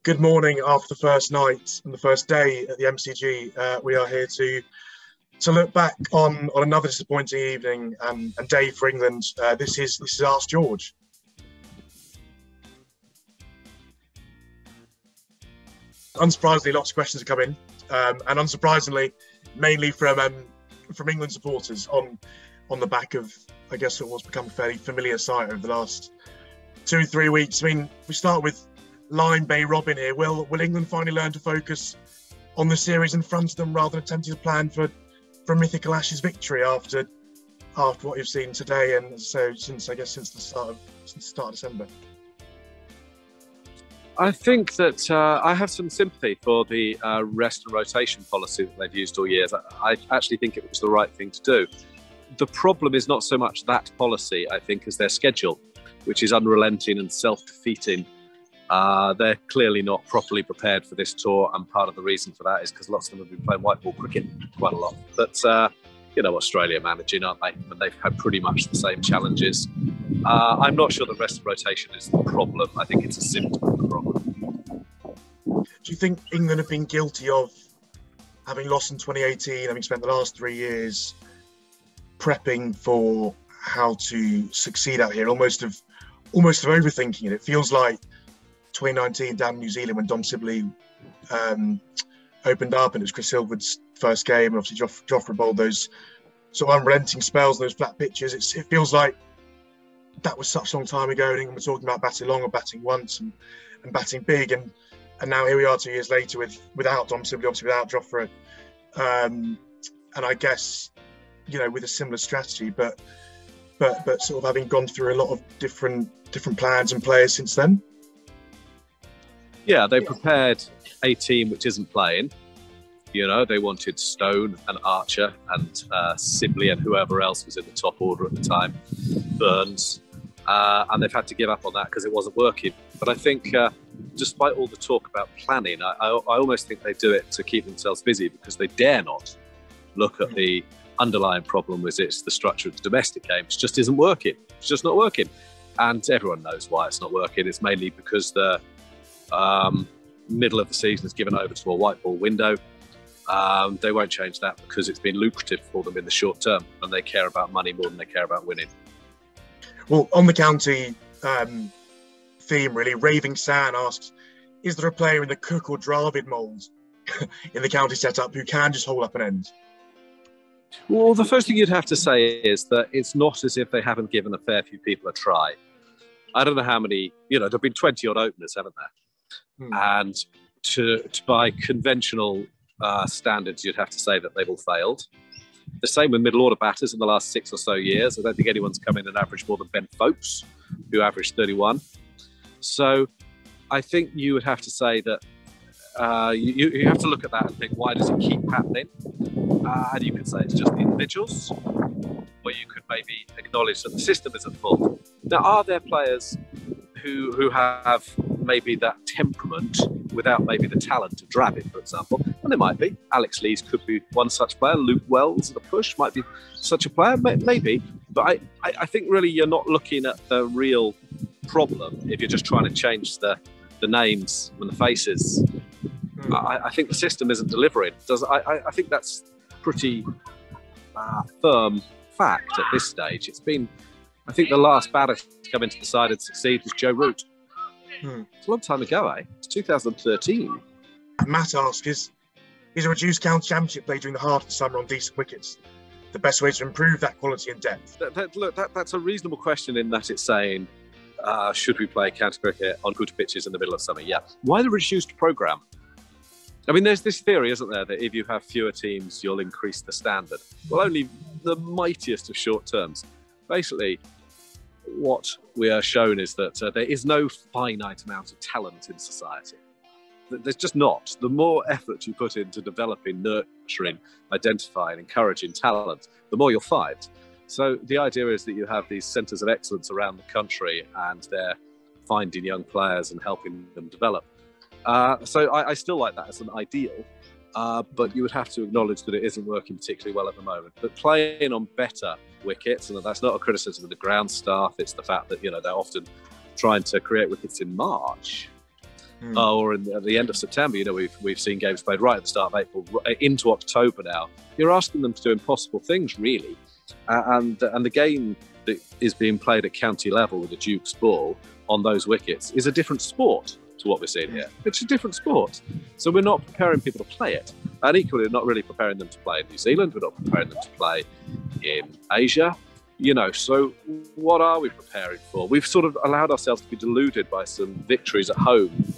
Good morning after the first night and the first day at the MCG. We are here to look back on another disappointing evening and day for England. This is Ask George. Unsurprisingly, lots of questions have come in, and unsurprisingly, mainly from England supporters on the back of, I guess, what's become a fairly familiar sight over the last 2-3 weeks. I mean, we start with Line Bay Robin here. Will England finally learn to focus on the series in front of them rather than attempting to plan for mythical Ashes victory after what you've seen today, and so since the start of December? I think that I have some sympathy for the rest and rotation policy that they've used all years. I actually think it was the right thing to do. The problem is not so much that policy, I think, as their schedule, which is unrelenting and self-defeating. They're clearly not properly prepared for this tour, and part of the reason for that is because lots of them have been playing white ball cricket quite a lot. But, Australia managing, aren't they? And they've had pretty much the same challenges. I'm not sure the rest of rotation is the problem. I think it's a symptom of the problem. Do you think England have been guilty of having lost in 2018, having spent the last 3 years prepping for how to succeed out here, almost of overthinking it? It feels like 2019 down in New Zealand when Dom Sibley opened up and it was Chris Silverwood's first game, and obviously Jofra bowled those sort of unrelenting spells, those flat pitches. It feels like that was such a long time ago, and England were talking about batting long or batting once and batting big, and now here we are 2 years later without Dom Sibley, obviously without Jofra, and I guess with a similar strategy, but sort of having gone through a lot of different plans and players since then. Yeah, they prepared a team which isn't playing. They wanted Stone and Archer and Sibley and whoever else was in the top order at the time, Burns, and they've had to give up on that because it wasn't working. But I think, despite all the talk about planning, I almost think they do it to keep themselves busy because they dare not look at the underlying problem, which is the structure of the domestic game. It just isn't working. It's just not working, and everyone knows why it's not working. It's mainly because the middle of the season is given over to a white ball window. They won't change that because it's been lucrative for them in the short term, and they care about money more than they care about winning. Well, on the county theme, really, Raving San asks, is there a player in the Cook or Dravid mould in the county setup who can just hold up an end? Well, the first thing you'd have to say is that it's not as if they haven't given a fair few people a try. I don't know how many, there have been 20 odd openers, haven't there? And by conventional standards, you'd have to say that they've all failed. The same with middle order batters in the last 6 or so years. I don't think anyone's come in and averaged more than Ben Folkes, who averaged 31. So I think you would have to say that you have to look at that and think, why does it keep happening? And you could say it's just the individuals, or you could maybe acknowledge that the system is at fault. Now, are there players who have maybe that temperament without maybe the talent of Dravid, for example? And there might be. Alex Lees could be one such player. Luke Wells at a push might be such a player, maybe. But I think really you're not looking at the real problem if you're just trying to change the names and the faces. I think the system isn't delivering. I think that's pretty firm fact at this stage. I think the last batter to come into the side and succeed was Joe Root. It's a long time ago, eh? It's 2013. Matt asks, is a reduced county championship play during the heart of the summer on decent wickets the best way to improve that quality and depth? That's a reasonable question in that it's saying, should we play county cricket on good pitches in the middle of summer? Yeah. Why the reduced programme? I mean, there's this theory, isn't there, that if you have fewer teams, you'll increase the standard. Well, only the mightiest of short terms. Basically, what we are shown is that there is no finite amount of talent in society. There's just not. The more effort you put into developing, nurturing, identifying, encouraging talent, the more you'll find. So the idea is that you have these centres of excellence around the country, and they're finding young players and helping them develop. So I still like that as an ideal, but you would have to acknowledge that it isn't working particularly well at the moment. But playing on better wickets, and that's not a criticism of the ground staff, it's the fact that they're often trying to create wickets in March. or at the end of September. You know, we've seen games played right at the start of April into October now. You're asking them to do impossible things, really, and the game that is being played at county level with the Duke's ball on those wickets is a different sport to what we're seeing here. It's a different sport. So we're not preparing people to play it. And equally, we're not really preparing them to play in New Zealand. We're not preparing them to play in Asia. You know, so what are we preparing for? We've sort of allowed ourselves to be deluded by some victories at home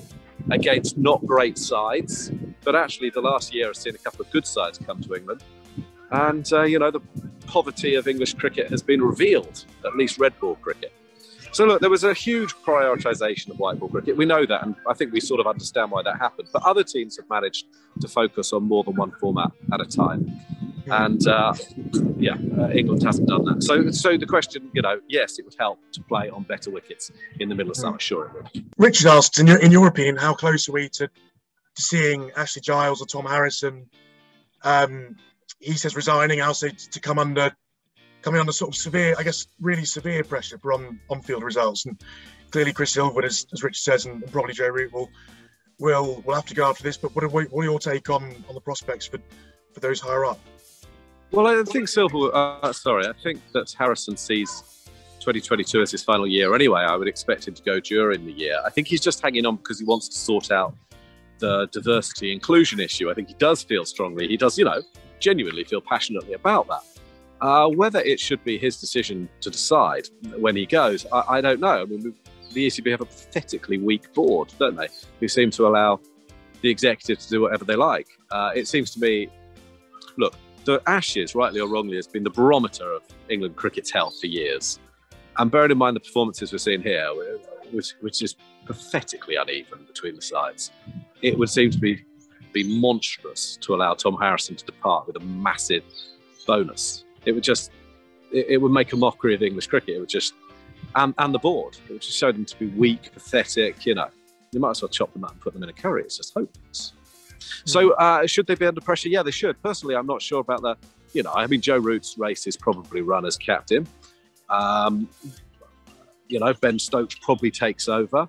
against not great sides. But actually, the last year has seen a couple of good sides come to England. And, you know, the poverty of English cricket has been revealed, at least red ball cricket. So look, there was a huge prioritisation of white ball cricket. We know that, and I think we sort of understand why that happened. But other teams have managed to focus on more than one format at a time. And, England hasn't done that. So the question, you know, yes, it would help to play on better wickets in the middle of summer, sure it would. Richard asks, in your opinion, how close are we to seeing Ashley Giles or Tom Harrison, he says, resigning, I'll say to coming under sort of severe, I guess, really severe pressure for on-field results. And clearly Chris Silverwood, as Richard says, and probably Joe Root will have to go after this. But what are your take on the prospects for those higher up? Well, I think I think that Harrison sees 2022 as his final year anyway. I would expect him to go during the year. I think he's just hanging on because he wants to sort out the diversity inclusion issue. I think he does feel strongly. He does, you know, genuinely feel passionately about that. Whether it should be his decision to decide when he goes, I don't know. I mean, the ECB have a pathetically weak board, don't they? Who seem to allow the executive to do whatever they like. It seems to me, look, the Ashes, rightly or wrongly, has been the barometer of England cricket's health for years. And bearing in mind the performances we're seeing here, which is pathetically uneven between the sides, it would seem to be monstrous to allow Tom Harrison to depart with a massive bonus. It would make a mockery of English cricket. It would just, and the board, it would just show them to be weak, pathetic, you know. You might as well chop them up and put them in a curry. It's just hopeless. So should they be under pressure? Yeah, they should. Personally, I'm not sure about the, you know, I mean, Joe Root's race is probably run as captain. You know, Ben Stokes probably takes over.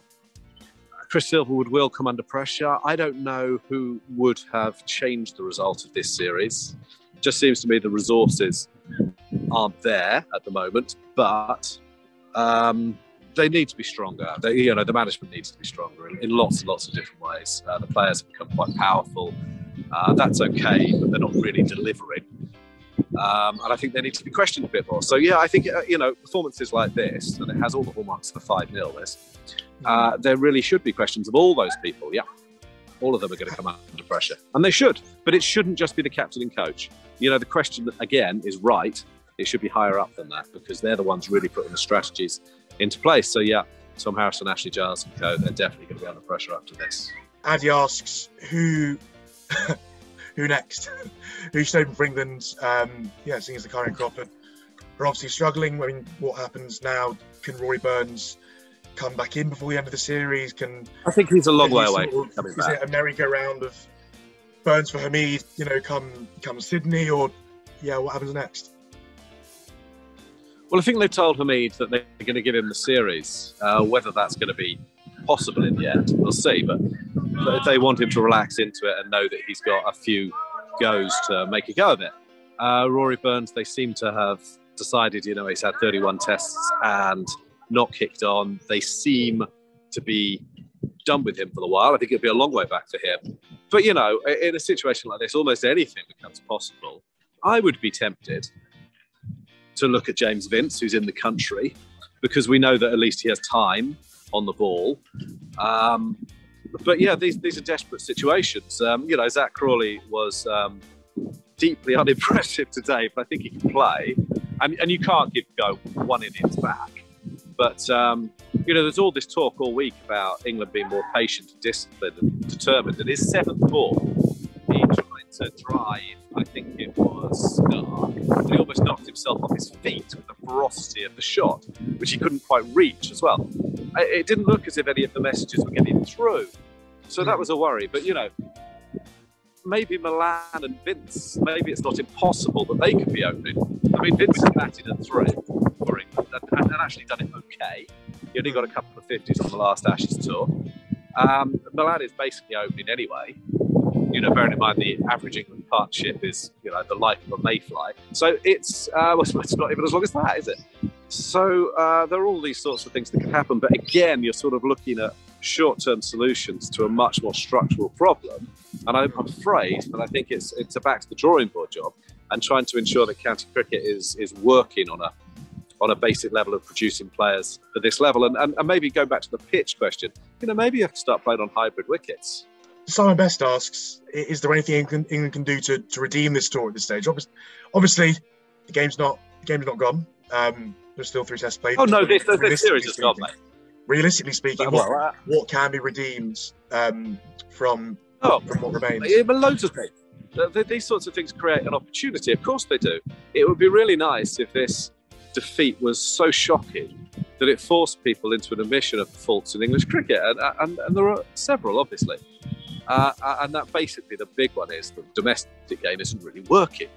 Chris Silverwood will come under pressure. I don't know who would have changed the result of this series. It just seems to me the resources aren't there at the moment, but they need to be stronger. The management needs to be stronger in lots and lots of different ways. The players have become quite powerful. That's okay, but they're not really delivering. And I think they need to be questioned a bit more. So, yeah, I think, performances like this, and it has all the hallmarks of the 5-0 list, there really should be questions of all those people. Yeah, all of them are going to come under pressure. And they should. But it shouldn't just be the captain and coach. You know, the question, again, is right. It should be higher up than that because they're the ones really putting the strategies into place. So, yeah, Tom Harrison, Ashley Giles and co, they're definitely going to be under pressure after this. Addy asks, who next? Who's staying for England? Seeing as the current crop are obviously struggling. I mean, what happens now? Can Rory Burns come back in before the end of the series? I think he's a long way away from coming back. Is it a merry-go-round of Burns for Hamid, come Sydney, or what happens next? Well, I think they've told Hamid that they're going to give him the series. Whether that's going to be possible in the end, we'll see. But if they want him to relax into it and know that he's got a few goes to make a go of it. Rory Burns, they seem to have decided, he's had 31 tests and not kicked on. They seem to be done with him for a while. I think it'll be a long way back for him. But, in a situation like this, almost anything becomes possible. I would be tempted to look at James Vince, who's in the country, because we know that at least he has time on the ball. But yeah, these are desperate situations. Zach Crawley was deeply unimpressive today, but I think he can play. And you can't go one innings back. But, there's all this talk all week about England being more patient, disciplined and determined. And his 7th ball, he tried to drive, I think it was Stark, but he almost knocked himself off his feet with the ferocity of the shot, which he couldn't quite reach as well. It didn't look as if any of the messages were getting through. So that was a worry. But, maybe Milan and Vince, maybe it's not impossible that they could be opening. I mean, Vince has batted at 3 for England and actually done it okay. He only got a couple of 50s on the last Ashes tour. Milan is basically opening anyway. You know, bearing in mind the average England partnership is, you know, the life of a mayfly. So it's not even as long as that, is it? So there are all these sorts of things that can happen. But again, you're sort of looking at short-term solutions to a much more structural problem. And I'm afraid that I think it's a back to the drawing board job and trying to ensure that county cricket is working on a basic level of producing players at this level. And maybe go back to the pitch question, you know, maybe you have to start playing on hybrid wickets. Simon Best asks, is there anything England can do to redeem this tour at this stage? Obviously, the game's not gone. There's still 3 tests played. Oh, no, this series is gone, mate. Realistically speaking, what can be redeemed from what remains? Loads of things. These sorts of things create an opportunity. Of course they do. It would be really nice if this defeat was so shocking that it forced people into an admission of the faults in English cricket. And there are several, obviously. And that basically the big one is that the domestic game isn't really working.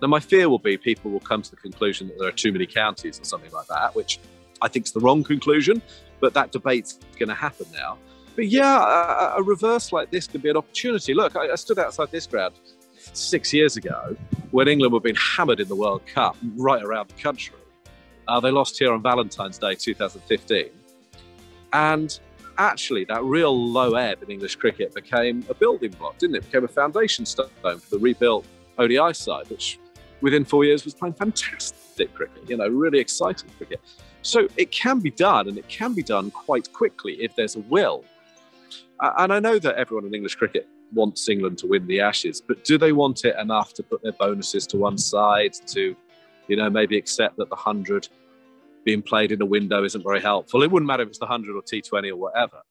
Now, my fear will be people will come to the conclusion that there are too many counties or something like that, which I think is the wrong conclusion, but that debate's going to happen now. But yeah, a reverse like this could be an opportunity. Look, I stood outside this ground 6 years ago when England were being hammered in the World Cup right around the country. They lost here on Valentine's Day 2015. And actually, that real low ebb in English cricket became a building block, didn't it? It became a foundation stone for the rebuilt ODI side, which within 4 years was playing fantastic cricket, you know, really exciting cricket. So it can be done, and it can be done quite quickly if there's a will. And I know that everyone in English cricket wants England to win the Ashes, but do they want it enough to put their bonuses to one side, to, you know, maybe accept that the 100 being played in a window isn't very helpful? It wouldn't matter if it's the 100 or T20 or whatever.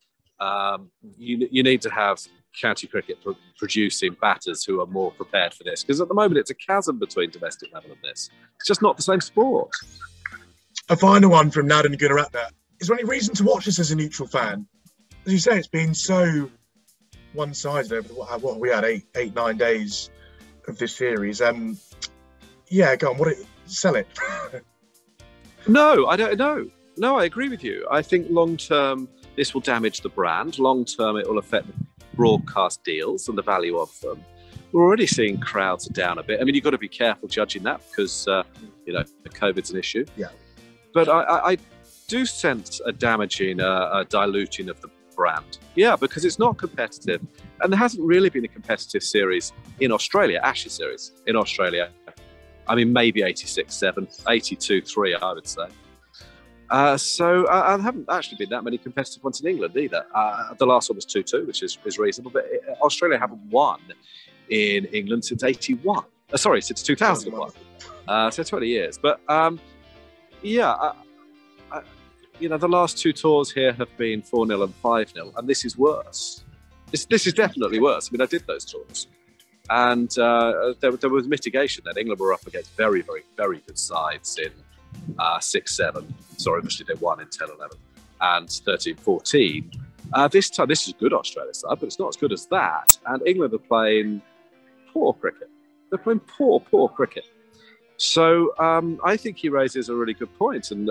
You need to have county cricket producing batters who are more prepared for this, because at the moment it's a chasm between domestic level and this. It's just not the same sport. A final one from Nad and Gunaratna. Is there any reason to watch this as a neutral fan? As you say, it's been so one-sided over what we had 8-9 days of this series. Yeah, go on. Sell it. No, I don't know. No, I agree with you. I think long-term, this will damage the brand. Long-term, it will affect the broadcast deals and the value of them. We're already seeing crowds are down a bit. I mean, you've got to be careful judging that because, you know, COVID's an issue. Yeah. But I do sense a damaging, a diluting of the brand. Yeah, because it's not competitive. And there hasn't really been a competitive series in Australia, Ashes series in Australia. I mean, maybe 86-7, 82-3, I would say. So there haven't actually been that many competitive ones in England either. The last one was 2-2, which is reasonable. But Australia haven't won in England since 81. Since 2001. So 20 years. But yeah, you know, the last 2 tours here have been 4-0 and 5-0, and this is worse. This is definitely worse. I mean, I did those tours. And there was mitigation then. England were up against very, very, very good sides in 6-7. Sorry, obviously they won in 10-11 and 13-14. This time, this is a good Australia side, but it's not as good as that. And England are playing poor cricket. They're playing poor cricket. So I think he raises a really good point. And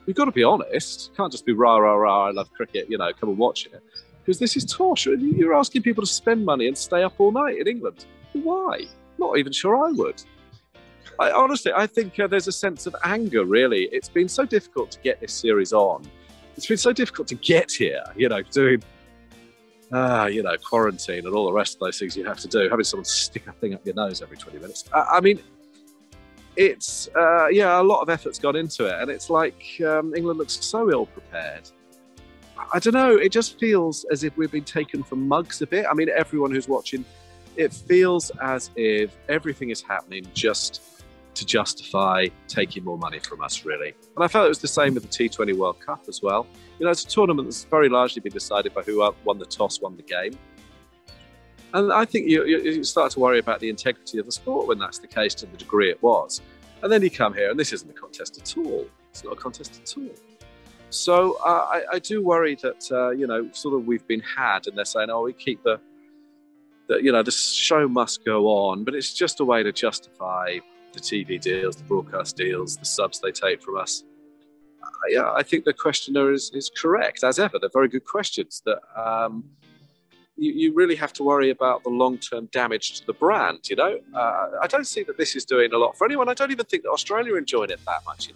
we've got to be honest. Can't just be rah, rah, rah, I love cricket, you know, come and watch it. Because this is torture. You're asking people to spend money and stay up all night in England. Why? Not even sure I would. Honestly, I think there's a sense of anger, really. It's been so difficult to get this series on. It's been so difficult to get here, you know, doing, you know, quarantine and all the rest of those things you have to do, having someone stick a thing up your nose every 20 minutes. I mean, it's, yeah, a lot of effort's gone into it. And it's like England looks so ill-prepared. I don't know, it just feels as if we've been taken for mugs a bit. I mean, everyone who's watching, it feels as if everything is happening just to justify taking more money from us, really. And I felt it was the same with the T20 World Cup as well. You know, it's a tournament that's very largely been decided by who won the toss, won the game. And I think you start to worry about the integrity of the sport when that's the case to the degree it was. And then you come here, and this isn't a contest at all. It's not a contest at all. So I do worry that, you know, sort of we've been had, and they're saying, oh, we keep you know, the show must go on, but it's just a way to justify the TV deals, the broadcast deals, the subs they take from us. Yeah, I think the questioner is correct, as ever. They're very good questions that you really have to worry about the long-term damage to the brand, I don't see that this is doing a lot for anyone. I don't even think that Australia are enjoying it that much,